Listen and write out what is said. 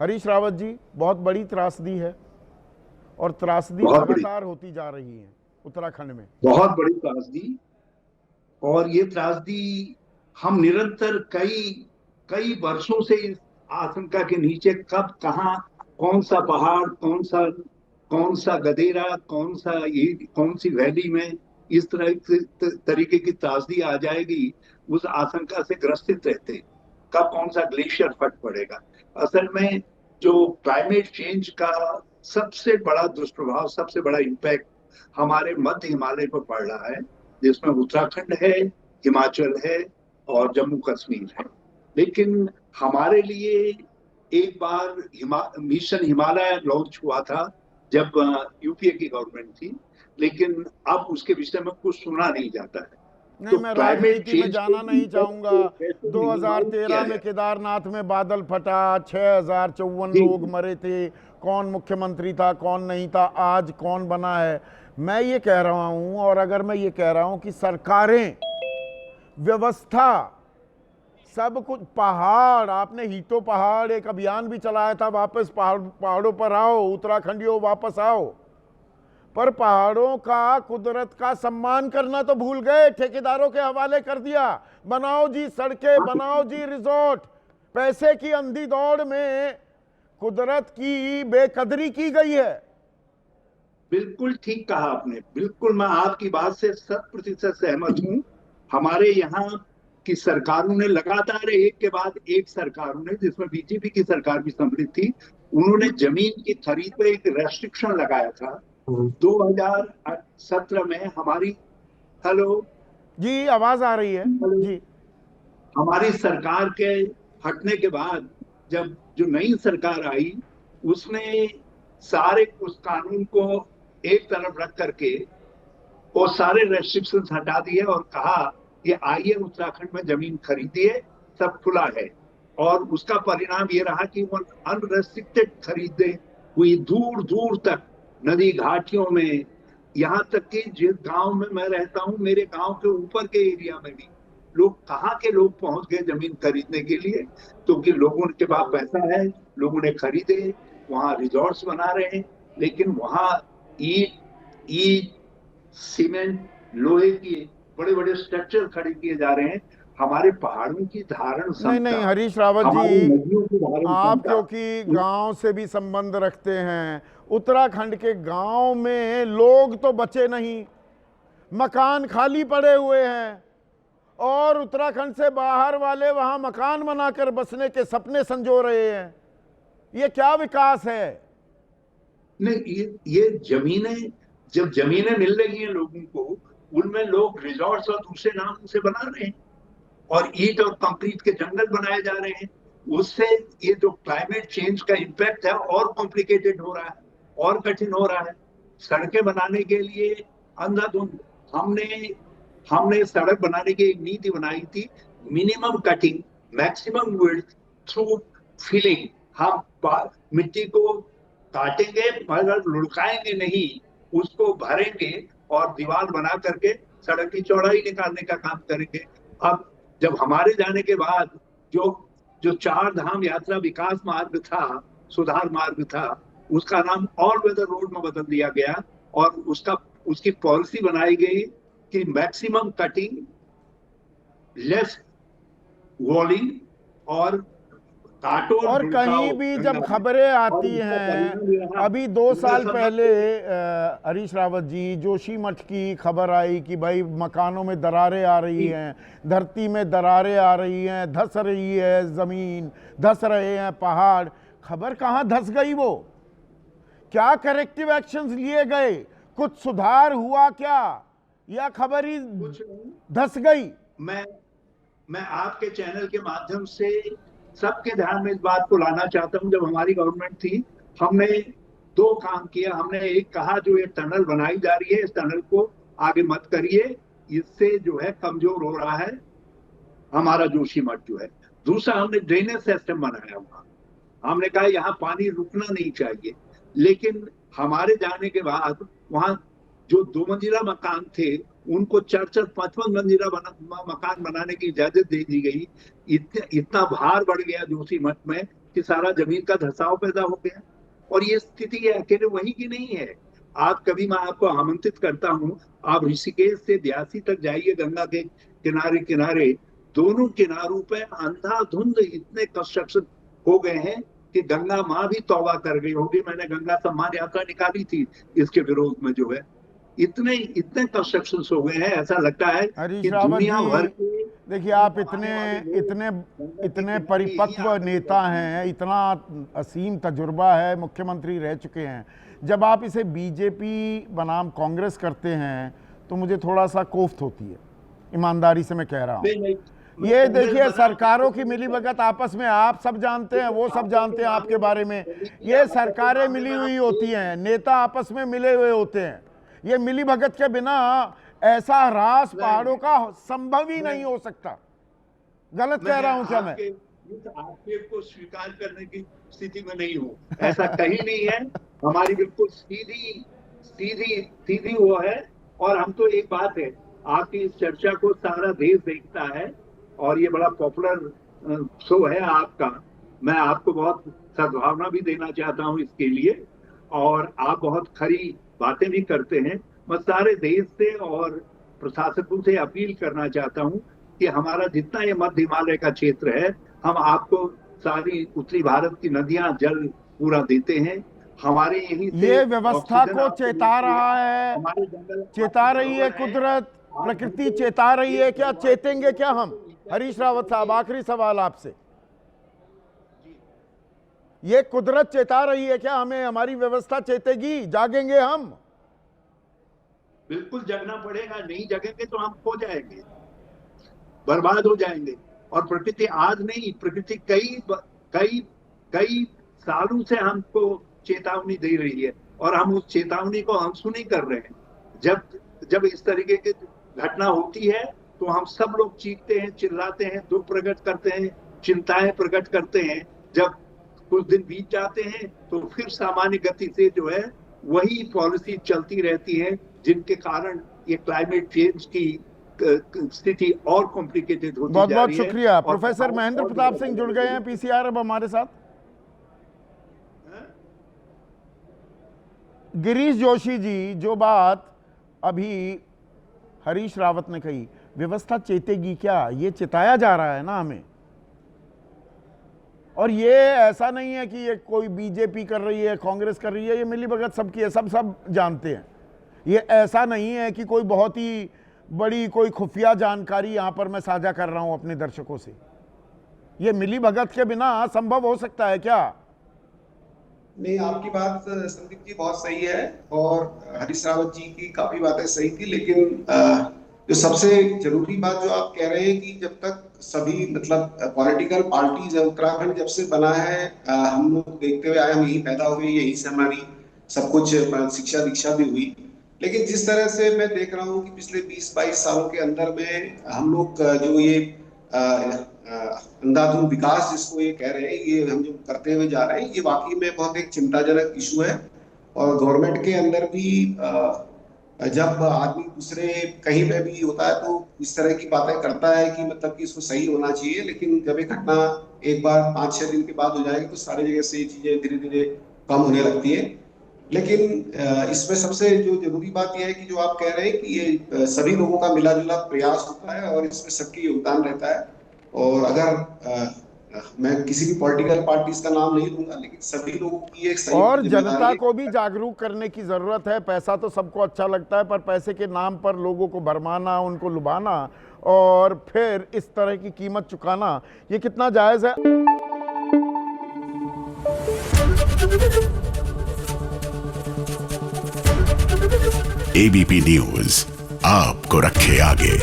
हरीश रावत जी, बहुत बड़ी त्रासदी है और त्रासदी बहुत बड़ी, लगातार होती जा रही है उत्तराखंड में। बहुत बड़ी त्रासदी। और ये त्रासदी हम निरंतर कई कई वर्षों से इस आशंका के नीचे, कब कहाँ कौन सा पहाड़, कौन सा गदेरा, कौन सी वैली में इस तरह तरीके की त्रासदी आ जाएगी, उस आशंका से ग्रसित रहते हैं। कब कौन सा ग्लेशियर फट पड़ेगा। असल में जो क्लाइमेट चेंज का सबसे बड़ा दुष्प्रभाव, सबसे बड़ा इम्पैक्ट हमारे मध्य हिमालय पर पड़ रहा है, जिसमें उत्तराखंड है, हिमाचल है और जम्मू कश्मीर है। लेकिन हमारे लिए एक बार मिशन हिमालय लॉन्च हुआ था जब यूपीए की गवर्नमेंट थी, लेकिन अब उसके विषय में कुछ सुना नहीं जाता है। नहीं, तो मैं क्लाइमेट राजनीति में चेंज के जाना नहीं इम्पैक्ट चाहूंगा। को कैसे मिनिमाइज 2013 किया में जाए। केदारनाथ में बादल फटा, 6054 जी लोग मरे थे, कौन मुख्यमंत्री था कौन नहीं था, आज कौन बना है। मैं ये कह रहा हूं, और अगर मैं ये कह रहा हूं कि सरकारें, व्यवस्था, सब कुछ, पहाड़, आपने हीतो पहाड़ एक अभियान भी चलाया था, वापस पहाड़ों पर आओ उत्तराखंडियों, वापस आओ। पर पहाड़ों का, कुदरत का सम्मान करना तो भूल गए, ठेकेदारों के हवाले कर दिया। बनाओ जी सड़कें, बनाओ जी रिजॉर्ट। पैसे की अंधी दौड़ में कुदरत की बेकदरी की गई है। बिल्कुल ठीक कहा आपने, बिल्कुल मैं आपकी बात से 100% सहमत हूँ। हमारे यहाँ की सरकारों ने लगातार एक के बाद एक सरकारों ने, जिसमें बीजेपी की सरकार भी सम्मिलित थी, उन्होंने जमीन की खरीद पर एक रेस्ट्रिक्शन लगाया था। 2017 में हमारी, हेलो, जी, आवाज आ रही है हेलो, जी। हमारी सरकार के हटने के बाद जब जो नई सरकार आई, उसने सारे उस कानून को एक तरफ रख करके वो सारे रेस्ट्रिक्शंस हटा दिए और कहा कि आइए उत्तराखंड में जमीन खरीदिए, सब खुला है। और उसका परिणाम ये रहा कि वो अनरेस्ट्रिक्टेड खरीदे हुई दूर दूर तक, नदी घाटियों में, यहाँ तक कि जिस गांव में मैं रहता हूँ, मेरे गांव के ऊपर के एरिया में भी लोग, कहाँ के लोग पहुंच गए जमीन खरीदने के लिए, क्योंकि लोगों के पास पैसा है, लोगों ने खरीदे, वहां रिजॉर्ट्स बना रहे हैं। लेकिन वहां ईट ईट सीमेंट, लोहे के बड़े बड़े स्ट्रक्चर खड़े किए जा रहे हैं। हमारे पहाड़ों की धारण नहीं क्षमता, नहीं हरीश रावत हमारी जी, नदियों की धारण आप क्षमता, क्योंकि गांव से भी संबंध रखते हैं, उत्तराखंड के गांव में लोग तो बचे नहीं, मकान खाली पड़े हुए हैं, और उत्तराखंड से बाहर वाले वहां मकान बनाकर बसने के सपने संजो रहे हैं। ये क्या विकास है? नहीं, ये जमीनें, जब जमीनें मिल रही हैं लोगों को, उनमें लोग रिजॉर्ट्स और दूसरे नाम से बना रहे हैं, और ईंट और कंक्रीट के जंगल बनाए जा रहे हैं। उससे ये जो क्लाइमेट चेंज का इम्पैक्ट है और कॉम्प्लिकेटेड हो रहा है, और कठिन हो रहा है। सड़कें बनाने के लिए अंधाधुंध, हमने हमने सड़क बनाने की एक नीति बनाई थी, minimum cutting, maximum width through filling. हम मिट्टी को काटेंगे मगर लुढ़काएंगे नहीं, उसको भरेंगे और दीवार बना करके सड़क की चौड़ाई निकालने का काम करेंगे। अब जब हमारे जाने के बाद जो जो चार धाम यात्रा विकास मार्ग था, सुधार मार्ग था, उसका नाम ऑल वेदर रोड में बदल दिया गया, और उसकी पॉलिसी बनाई गई कि मैक्सिमम कटिंग, लेस वॉलिंग, और काटो और और कहीं लुढ़काओ भी जब गंगा में। खबरें और आती इसका हैं, परिणाम ये रहा, अभी 2 साल पहले इंद्रसम्राट हरीश रावत जी, जोशीमठ की खबर आई कि भाई मकानों में दरारें आ रही की। हैं, धरती में दरारें आ रही हैं, धस रही है ज़मीन, धस रहे हैं पहाड़। खबर कहाँ धस गई? वो क्या करेक्टिव एक्शंस लिए गए? कुछ सुधार हुआ क्या, या खबर ही कुछ नहीं। धस गई? मैं मैं आपके चैनल के माध्यम से सबके ध्यान में इस बात को लाना चाहता हूं, जब हमारी गवर्नमेंट थी, हमने दो काम किया। हमने एक कहा, जो ये टनल बनाई जा रही है, इस टनल को आगे मत करिए, इससे जो है कमजोर हो रहा है हमारा जोशीमठ जो है। दूसरा, हमने ड्रेनेज सिस्टम बनाया हुआ, हमने कहा यहाँ पानी रुकना नहीं चाहिए। लेकिन हमारे जाने के बाद वहां जो 2 मंजिला मकान थे, उनको 4-4, 5-5 मंजिला मकान बनाने की इजाजत दे दी गई। इतना भार बढ़ गया जोशीमठ में कि सारा जमीन का धसाव पैदा हो गया। और ये स्थिति अकेले वहीं की नहीं है। आप कभी, मैं आपको आमंत्रित करता हूँ, आप ऋषिकेश से ब्यासी तक जाइए, गंगा के किनारे किनारे, दोनों किनारों पे अंधाधुंध इतने कंस्ट्रक्शन हो गए हैं कि गंगा माँ भी तौबा कर गई होगी। मैंने गंगा सम्मान यात्रा निकाली थी इसके विरोध में, जो है इतने इतने कंस्ट्रक्शन हो गए हैं, ऐसा लगता है हरीश कि रावत दुनिया भर जी, के, देखिए आप इतने परिपक्व नेता हैं, इतना असीम तजुर्बा है, मुख्यमंत्री रह चुके हैं। जब आप इसे बीजेपी बनाम कांग्रेस करते हैं तो मुझे थोड़ा सा कोफ्त होती है, ईमानदारी से मैं कह रहा हूँ। ये देखिए, सरकारों की मिलीभगत आपस में, आप सब जानते हैं, वो सब जानते हैं आपके बारे में। ये सरकारें मिली हुई होती हैं, नेता आपस में मिले हुए होते हैं। ये मिलीभगत के बिना ऐसा ह्रास पहाड़ों का संभव ही नहीं हो सकता। गलत कह रहा हूं क्या मैं? आक्षेप को स्वीकार करने की स्थिति में नहीं हूं, ऐसा कहीं नहीं है। हमारी बिल्कुल सीधी सीधी सीधी वो है। और हम तो, एक बात है, आपकी इस चर्चा को सारा देश देखता है और ये बड़ा पॉपुलर शो है आपका। मैं आपको बहुत सद्भावना भी देना चाहता हूं इसके लिए, और आप बहुत खरी बातें भी करते हैं। मैं सारे देश से और प्रशासकों से अपील करना चाहता हूं कि हमारा जितना ये मध्य हिमालय का क्षेत्र है, हम आपको सारी उत्तरी भारत की नदियां, जल पूरा देते हैं। हमारे यही ये व्यवस्था को चेता रहा है, चेता रही है कुदरत, प्रकृति चेता रही है क्या? चेतेंगे क्या हम? हरीश रावत साहब, आखिरी सवाल आपसे, ये कुदरत चेता रही है क्या हमें? हमारी व्यवस्था चेतेगी? जागेंगे हम? बिल्कुल जगना पड़ेगा, नहीं जगेंगे तो हम खो जाएंगे, बर्बाद हो जाएंगे। और प्रकृति आज नहीं, प्रकृति कई सालों से हमको चेतावनी दे रही है और हम उस चेतावनी को अनसुनी कर रहे हैं। जब इस तरीके की घटना होती है तो हम सब लोग चीखते हैं, चिल्लाते हैं, दुख प्रकट करते हैं, चिंताएं प्रकट करते हैं। जब कुछ दिन बीत जाते हैं तो फिर सामान्य गति से जो है वही पॉलिसी चलती रहती है, जिनके कारण ये क्लाइमेट चेंज की स्थिति और कॉम्प्लिकेटेड होती जा रही है। बहुत बहुत शुक्रिया। प्रोफेसर महेंद्र प्रताप सिंह जुड़ गए हैं पीसीआर अब हमारे साथ। गिरीश जोशी जी, जो बात अभी हरीश रावत ने कही, व्यवस्था चेतेगी क्या, ये चिताया जा रहा है ना हमें। और ये ऐसा नहीं है कि ये कोई बीजेपी कर रही है, कांग्रेस कर रही है, ये मिलीभगत सबकी है, सब जानते हैं। ये ऐसा नहीं है कि कोई बहुत ही बड़ी कोई खुफिया जानकारी यहां पर मैं साझा कर रहा हूं अपने दर्शकों से। ये मिलीभगत के बिना संभव हो सकता है क्या? नहीं, आपकी बात संदीप जी बहुत सही है और हरीश रावत जी की काफी बातें सही थी, लेकिन जो सबसे जरूरी बात जो आप कह रहे हैं कि जब तक सभी मतलब पॉलिटिकल पार्टीज है, उत्तराखंड जब से बना है, हम लोग देखते हुए आए, हम यही पैदा हुए, यही से हमारी सब कुछ शिक्षा दीक्षा भी हुई। लेकिन जिस तरह से मैं देख रहा हूँ कि पिछले 20-22 सालों के अंदर में हम लोग जो ये अंधाधुंध विकास जिसको ये कह रहे हैं, ये हम जो करते हुए जा रहे हैं, ये वाकई में बहुत एक चिंताजनक इशू है। और गवर्नमेंट के अंदर भी जब आदमी दूसरे कहीं पे भी होता है तो इस तरह की बातें करता है कि मतलब कि इसको सही होना चाहिए, लेकिन जब ये घटना एक बार 5-6 दिन के बाद हो जाएगी तो सारी जगह से ये चीजें धीरे धीरे कम होने लगती है। लेकिन इसमें सबसे जो जरूरी बात यह है कि जो आप कह रहे हैं कि ये सभी लोगों का मिला जुला प्रयास होता है और इसमें सबकी योगदान रहता है। और अगर मैं किसी भी पॉलिटिकल पार्टीज का नाम नहीं लूंगा, लेकिन सभी लोगों की एक सही और जनता को भी जागरूक करने की जरूरत है। पैसा तो सबको अच्छा लगता है, पर पैसे के नाम पर लोगों को भरमाना, उनको लुभाना और फिर इस तरह की कीमत चुकाना, ये कितना जायज है? एबीपी न्यूज आपको रखे आगे।